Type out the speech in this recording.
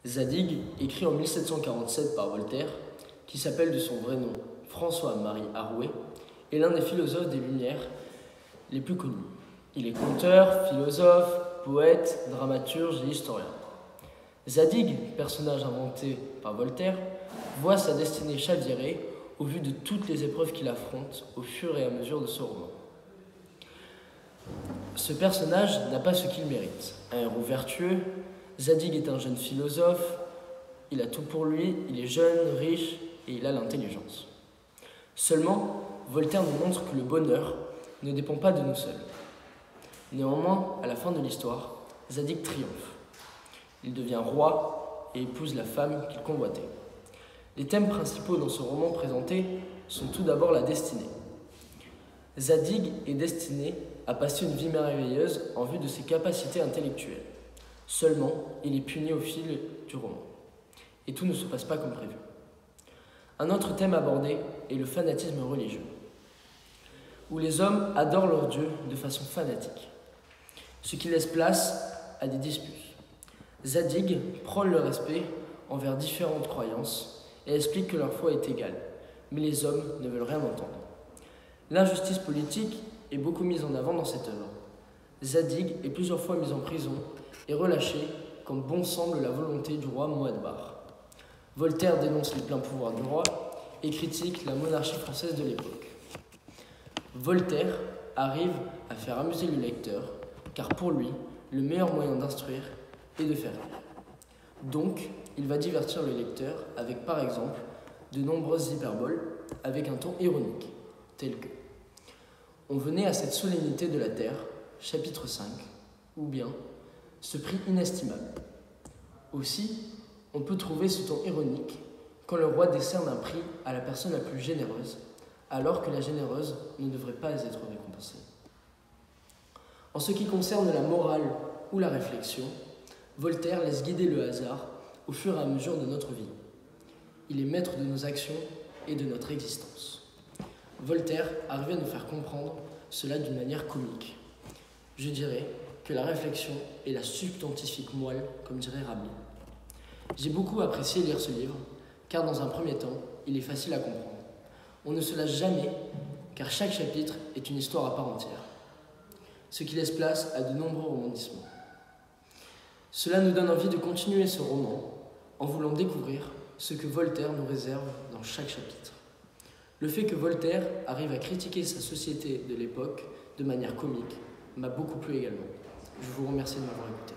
Zadig, écrit en 1747 par Voltaire, qui s'appelle de son vrai nom François-Marie Arouet, est l'un des philosophes des Lumières les plus connus. Il est conteur, philosophe, poète, dramaturge et historien. Zadig, personnage inventé par Voltaire, voit sa destinée chavirée au vu de toutes les épreuves qu'il affronte au fur et à mesure de ce roman. Ce personnage n'a pas ce qu'il mérite. Un héros vertueux, Zadig est un jeune philosophe, il a tout pour lui, il est jeune, riche et il a l'intelligence. Seulement, Voltaire nous montre que le bonheur ne dépend pas de nous seuls. Néanmoins, à la fin de l'histoire, Zadig triomphe. Il devient roi et épouse la femme qu'il convoitait. Les thèmes principaux dans ce roman présenté sont tout d'abord la destinée. Zadig est destiné à passer une vie merveilleuse en vue de ses capacités intellectuelles. Seulement, il est puni au fil du roman. Et tout ne se passe pas comme prévu. Un autre thème abordé est le fanatisme religieux, où les hommes adorent leur Dieu de façon fanatique, ce qui laisse place à des disputes. Zadig prône le respect envers différentes croyances et explique que leur foi est égale, mais les hommes ne veulent rien entendre. L'injustice politique est beaucoup mise en avant dans cette œuvre. Zadig est plusieurs fois mis en prison et relâché quand bon semble la volonté du roi Mouadbar. Voltaire dénonce les pleins pouvoirs du roi et critique la monarchie française de l'époque. Voltaire arrive à faire amuser le lecteur, car pour lui, le meilleur moyen d'instruire est de faire rire. Donc, il va divertir le lecteur avec, par exemple, de nombreuses hyperboles avec un ton ironique, tel que « On venait à cette solennité de la terre, chapitre 5, ou bien « Ce prix inestimable ». Aussi, on peut trouver ce ton ironique quand le roi décerne un prix à la personne la plus généreuse, alors que la généreuse ne devrait pas être récompensée. En ce qui concerne la morale ou la réflexion, Voltaire laisse guider le hasard au fur et à mesure de notre vie. Il est maître de nos actions et de notre existence. Voltaire arrive à nous faire comprendre cela d'une manière comique. Je dirais que la réflexion est la substantifique moelle, comme dirait Rabelais. J'ai beaucoup apprécié lire ce livre, car dans un premier temps, il est facile à comprendre. On ne se lâche jamais, car chaque chapitre est une histoire à part entière, ce qui laisse place à de nombreux rebondissements. Cela nous donne envie de continuer ce roman en voulant découvrir ce que Voltaire nous réserve dans chaque chapitre. Le fait que Voltaire arrive à critiquer sa société de l'époque de manière comique m'a beaucoup plu également. Je vous remercie de m'avoir écouté.